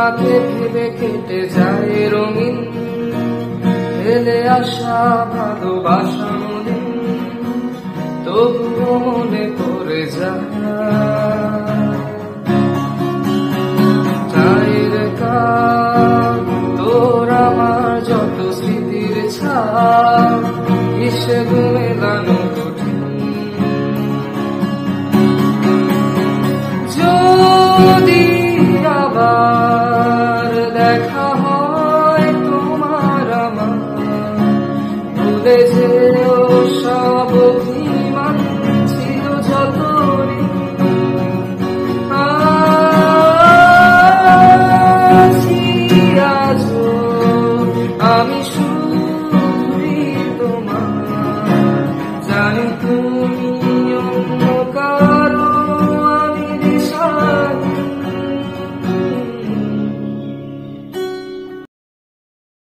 তোমাকে ভেবে কেটে যায় রঙিন ফেলে আসা ভালোবাসা মলিন, তবুও মনে পড়ে যায় চায়ের কাপ তোর আমার যত স্মৃতির ছাপ হিসেব মেলানো কঠিন। যদি আবার দেখা হয় তোমার আমার, ভুলে যেও সব অভিমান ছিল যত আজও আমি শুধুই তোমার, জানি তুমি